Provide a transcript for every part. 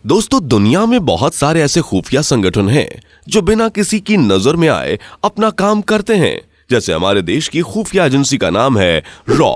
दोस्तों, दुनिया में बहुत सारे ऐसे खुफिया संगठन हैं जो बिना किसी की नजर में आए अपना काम करते हैं। जैसे हमारे देश की खुफिया एजेंसी का नाम है रॉ,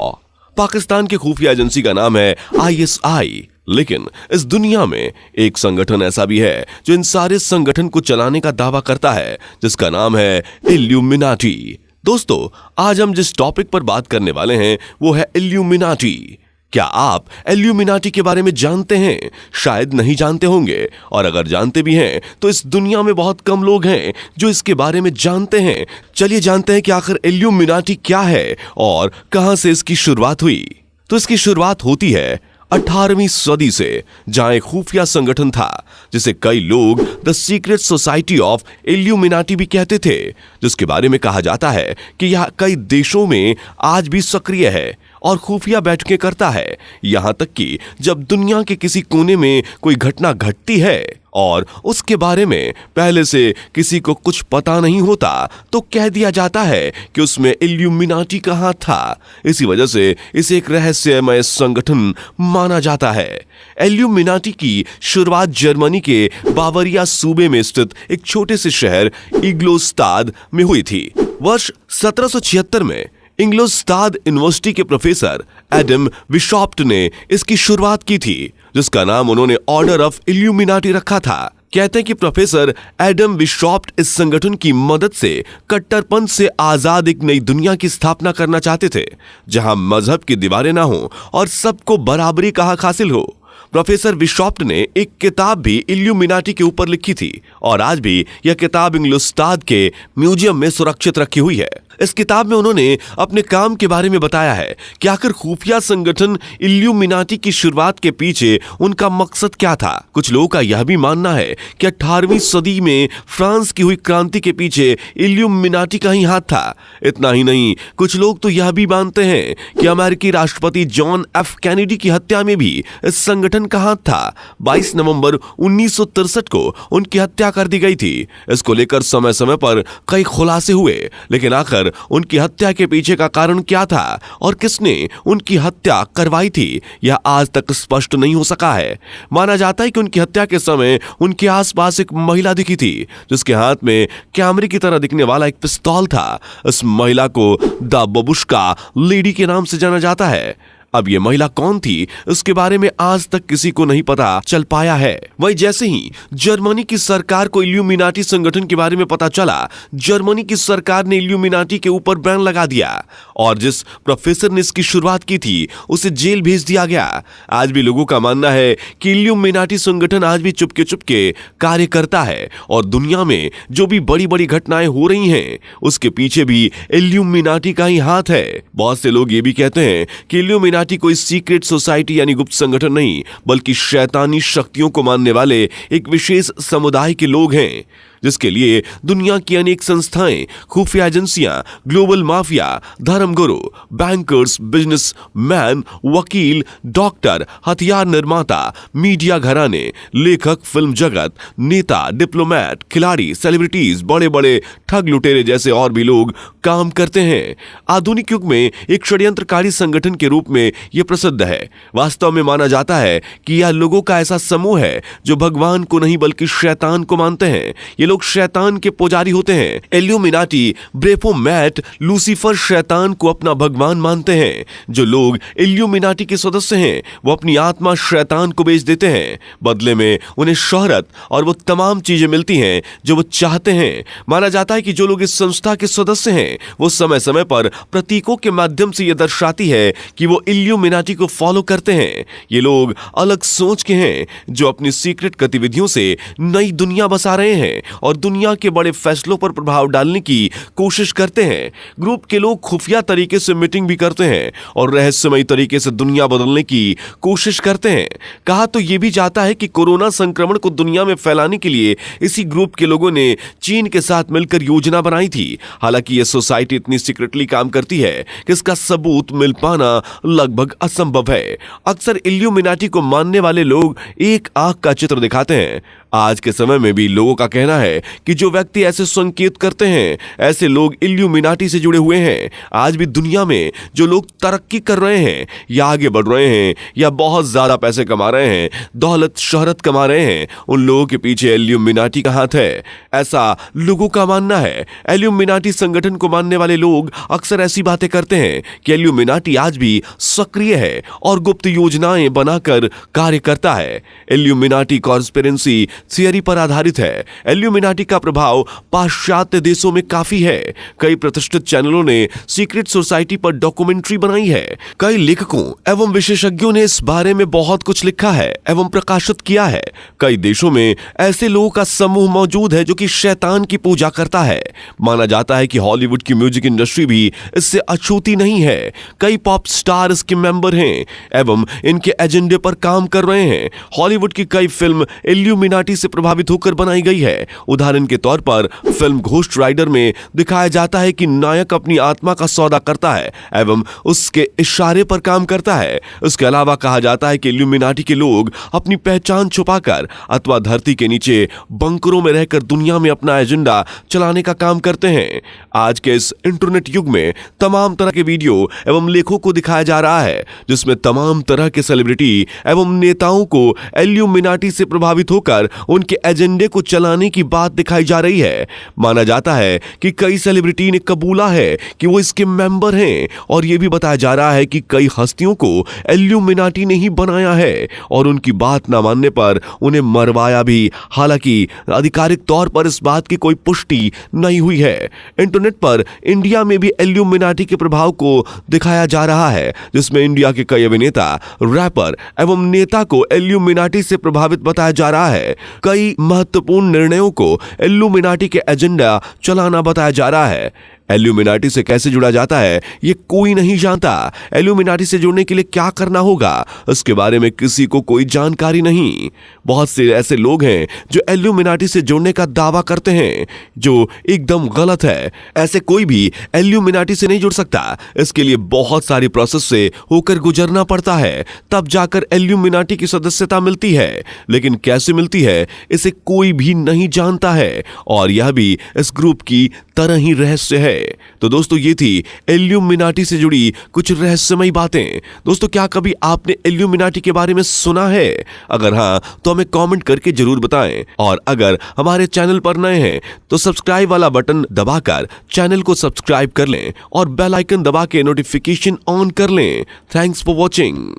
पाकिस्तान की खुफिया एजेंसी का नाम है ISI। लेकिन इस दुनिया में एक संगठन ऐसा भी है जो इन सारे संगठन को चलाने का दावा करता है, जिसका नाम है इल्यूमिनाटी। दोस्तों, आज हम जिस टॉपिक पर बात करने वाले हैं वो है इल्यूमिनाटी। क्या आप इल्यूमिनाटी के बारे में जानते हैं? शायद नहीं जानते होंगे, और अगर जानते भी हैं तो इस दुनिया में बहुत कम लोग हैं जो इसके बारे में जानते हैं। चलिए जानते हैं कि आखिर इल्यूमिनाटी क्या है और कहां से इसकी शुरुआत हुई। तो इसकी शुरुआत होती है 18वीं सदी से, जहां एक खुफिया संगठन था जिसे कई लोग the secret society of illuminati भी कहते थे, जिसके बारे में कहा जाता है कि यह कई देशों में आज भी सक्रिय है और खुफिया बैठकें करता है। यहां तक कि जब दुनिया के किसी कोने में कोई घटना घटती है और उसके बारे में पहले से किसी को कुछ पता नहीं होता, तो कह दिया जाता है कि उसमें इल्यूमिनाटी का हाथ था। इसी वजह से इसे एक रहस्यमय संगठन माना जाता है। इल्यूमिनाटी की शुरुआत जर्मनी के बावरिया सूबे में स्थित एक छोटे से शहर इंग्लोस्ताद में हुई थी। वर्ष 1776 में इंग्लोस्ताद यूनिवर्सिटी के प्रोफेसर एडम विशॉप्ट ने इसकी शुरुआत की थी, जिसका नाम उन्होंने ऑर्डर ऑफ इल्यूमिनाटी रखा था। कहते हैं कि प्रोफेसर एडम विशॉप्ट इस संगठन की मदद से कट्टरपंथ से आजाद एक नई दुनिया की स्थापना करना चाहते थे, जहां मजहब की दीवारें ना हो और सबको बराबरी का हक हासिल हो। प्रोफेसर विशॉप्ट ने एक किताब भी इल्यूमिनाटी के ऊपर लिखी थी और आज भी यह किताब इंग्लोस्ताद के म्यूजियम में सुरक्षित रखी हुई है। इस किताब में उन्होंने अपने काम के बारे में बताया है कि आखिर खुफिया संगठन इल्यूमिनाटी की शुरुआत के पीछे उनका मकसद क्या था। कुछ लोगों का यह भी मानना है कि 18वीं सदी में फ्रांस की हुई क्रांति के पीछे इल्यूमिनाटी का ही हाथ था। इतना ही नहीं, कुछ लोग तो यह भी मानते हैं कि अमेरिकी राष्ट्रपति जॉन F कैनेडी की हत्या में भी इस संगठन का हाथ था। 22 नवंबर 1963 को उनकी हत्या कर दी गई थी। इसको लेकर समय समय पर कई खुलासे हुए, लेकिन आखिर उनकी हत्या के पीछे का कारण क्या था और किसने उनकी हत्या करवाई थी, यह आज तक स्पष्ट नहीं हो सका है। माना जाता है कि उनकी हत्या के समय उनके आसपास एक महिला दिखी थी, जिसके हाथ में कैमरे की तरह दिखने वाला एक पिस्तौल था। इस महिला को द बबुश्का लेडी के नाम से जाना जाता है। अब ये महिला कौन थी, इसके बारे में आज तक किसी को नहीं पता चल पाया है। वही जैसे ही जर्मनी की सरकार को इल्यूमिनाटी संगठन के बारे में पता चला, जर्मनी की सरकार ने इल्यूमिनाटी के ऊपर बैन लगा दिया और जिस प्रोफेसर ने इसकी शुरुआत की थी उसे जेल भेज दिया गया। आज भी लोगों का मानना है कि इल्यूमिनाटी संगठन आज भी चुपके चुपके कार्य करता है और दुनिया में जो भी बड़ी बड़ी घटनाएं हो रही हैं उसके पीछे भी इल्यूमिनाटी का ही हाथ है। बहुत से लोग ये भी कहते हैं कि इल्यूमिनाटी कोई सीक्रेट सोसाइटी यानी गुप्त संगठन नहीं, बल्कि शैतानी शक्तियों को मानने वाले एक विशेष समुदाय के लोग हैं, जिसके लिए दुनिया की अनेक संस्थाएं, खुफिया एजेंसियां, ग्लोबल माफिया, धर्मगुरु, बैंकर्स, बिजनेसमैन, वकील, डॉक्टर, हथियार निर्माता, मीडिया घराने, लेखक, फिल्म जगत, नेता, डिप्लोमेट, खिलाड़ी, सेलिब्रिटीज, बड़े बड़े ठग लुटेरे जैसे और भी लोग काम करते हैं। आधुनिक युग में एक षड्यंत्रकारी संगठन के रूप में यह प्रसिद्ध है। वास्तव में माना जाता है कि यह लोगों का ऐसा समूह है जो भगवान को नहीं बल्कि शैतान को मानते हैं। ये लोग शैतान के पुजारी होते हैं। इल्यूमिनाटी, ब्रेफोमैट, लूसीफर शैतान को अपना भगवान मानते हैं। जो लोग इल्यूमिनाटी के सदस्य हैं वो अपनी आत्मा शैतान को बेच देते हैं। बदले में उन्हें शोहरत और वो तमाम चीजें मिलती हैं जो वो चाहते हैं। माना जाता है कि जो लोग इस संस्था के सदस्य हैं वो समय समय पर प्रतीकों के माध्यम से यह दर्शाती है कि वो इल्यूमिनाटी को फॉलो करते हैं। ये लोग अलग सोच के हैं जो अपनी सीक्रेट गतिविधियों से नई दुनिया बसा रहे हैं और दुनिया के बड़े फैसलों पर प्रभाव डालने की कोशिश करते हैं। ग्रुप के लोग खुफिया तरीके से मीटिंग भी करते हैं और रहस्यमयी तरीके से दुनिया बदलने की कोशिश करते हैं। कहा तो यह भी जाता है कि कोरोना संक्रमण को दुनिया में फैलाने के लिए इसी ग्रुप के लोगों ने चीन के साथ मिलकर योजना बनाई थी। हालांकि यह सोसाइटी इतनी सीक्रेटली काम करती है कि इसका सबूत मिल पाना लगभग असंभव है। अक्सर इल्यूमिनाटी को मानने वाले लोग एक आंख का चित्र दिखाते हैं। आज के समय में भी लोगों का कहना है कि जो व्यक्ति ऐसे संकेत करते हैं, ऐसे लोग इल्यूमिनाटी से जुड़े हुए हैं। आज भी दुनिया में जो लोग तरक्की कर रहे हैं या आगे बढ़ रहे हैं या बहुत ज्यादा पैसे कमा रहे हैं, दौलत शोहरत कमा रहे हैं, उन लोगों के पीछे इल्यूमिनाटी का हाथ है, ऐसा लोगों का मानना है। इल्यूमिनाटी संगठन को मानने वाले लोग अक्सर ऐसी बातें करते हैं कि इल्यूमिनाटी आज भी सक्रिय है और गुप्त योजनाएं बनाकर कार्य करता है। इल्यूमिनाटी कॉन्स्पिरेसी थियरी पर आधारित है। इल्यूमिनाटी का प्रभाव पाश्चात्य देशों में काफी है। कई प्रतिष्ठित चैनलों ने सीक्रेट सोसाइटी पर डॉक्यूमेंट्री बनाई है। कई लेखकों एवं विशेषज्ञों ने इस बारे में बहुत कुछ लिखा है एवं प्रकाशित किया है। कई देशों में ऐसे लोगों का समूह मौजूद है जो कि शैतान की पूजा करता है। माना जाता है कि हॉलीवुड की म्यूजिक इंडस्ट्री भी इससे अछूती नहीं है। कई पॉप स्टार इसके मेंबर हैं एवं इनके एजेंडे पर काम कर रहे हैं। हॉलीवुड की कई फिल्म इल्यूमिनाटी से प्रभावित होकर बनाई गई है। उदाहरण के तौर पर फिल्म घोस्ट राइडर में दिखाया जाता है कि नायक अपनी आत्मा का सौदा करता है एवं उसके इशारे पर काम करता है। इसके अलावा कहा जाता है कि इल्यूमिनाटी के लोग अपनी पहचान छुपाकर अथवा धरती के नीचे बंकरों में रहकर दुनिया में अपना एजेंडा चलाने का काम करते हैं। आज के इस इंटरनेट युग में तमाम तरह के वीडियो एवं लेखों को दिखाया जा रहा है जिसमें तमाम तरह के सेलिब्रिटी एवं नेताओं को इल्यूमिनाटी से प्रभावित होकर उनके एजेंडे को चलाने की बात दिखाई जा रही है। माना जाता है कि कई सेलिब्रिटी ने कबूला है कि वो इसके मेंबर हैं और यह भी बताया जा रहा है कि कई हस्तियों को इल्यूमिनाटी ने ही बनाया है और उनकी बात ना मानने पर उन्हें मरवाया भी। हालांकि आधिकारिक तौर पर इस बात की कोई पुष्टि नहीं हुई है। इंटरनेट पर इंडिया में भी इल्यूमिनाटी के प्रभाव को दिखाया जा रहा है जिसमें इंडिया के कई अभिनेता, रैपर एवं नेता को इल्यूमिनाटी से प्रभावित बताया जा रहा है। कई महत्वपूर्ण निर्णयों को इल्यूमिनाटी के एजेंडा चलाना बताया जा रहा है। इल्यूमिनाटी से कैसे जुड़ा जाता है ये कोई नहीं जानता। इल्यूमिनाटी से जुड़ने के लिए क्या करना होगा इसके बारे में किसी को कोई जानकारी नहीं। बहुत से ऐसे लोग हैं जो इल्यूमिनाटी से जुड़ने का दावा करते हैं जो एकदम गलत है। ऐसे कोई भी इल्यूमिनाटी से नहीं जुड़ सकता। इसके लिए बहुत सारी प्रोसेस से होकर गुजरना पड़ता है, तब जाकर इल्यूमिनाटी की सदस्यता मिलती है। लेकिन कैसे मिलती है इसे कोई भी नहीं जानता है और यह भी इस ग्रुप की तरह ही रहस्य है। तो दोस्तों ये थी इल्यूमिनाटी से जुड़ी कुछ रहस्यमयी बातें। दोस्तों क्या कभी आपने इल्यूमिनाटी के बारे में सुना है? अगर हाँ तो हमें कमेंट करके जरूर बताएं और अगर हमारे चैनल पर नए हैं तो सब्सक्राइब वाला बटन दबाकर चैनल को सब्सक्राइब कर लें और बेल आइकन दबा के नोटिफिकेशन ऑन कर लें। Thanks for watching.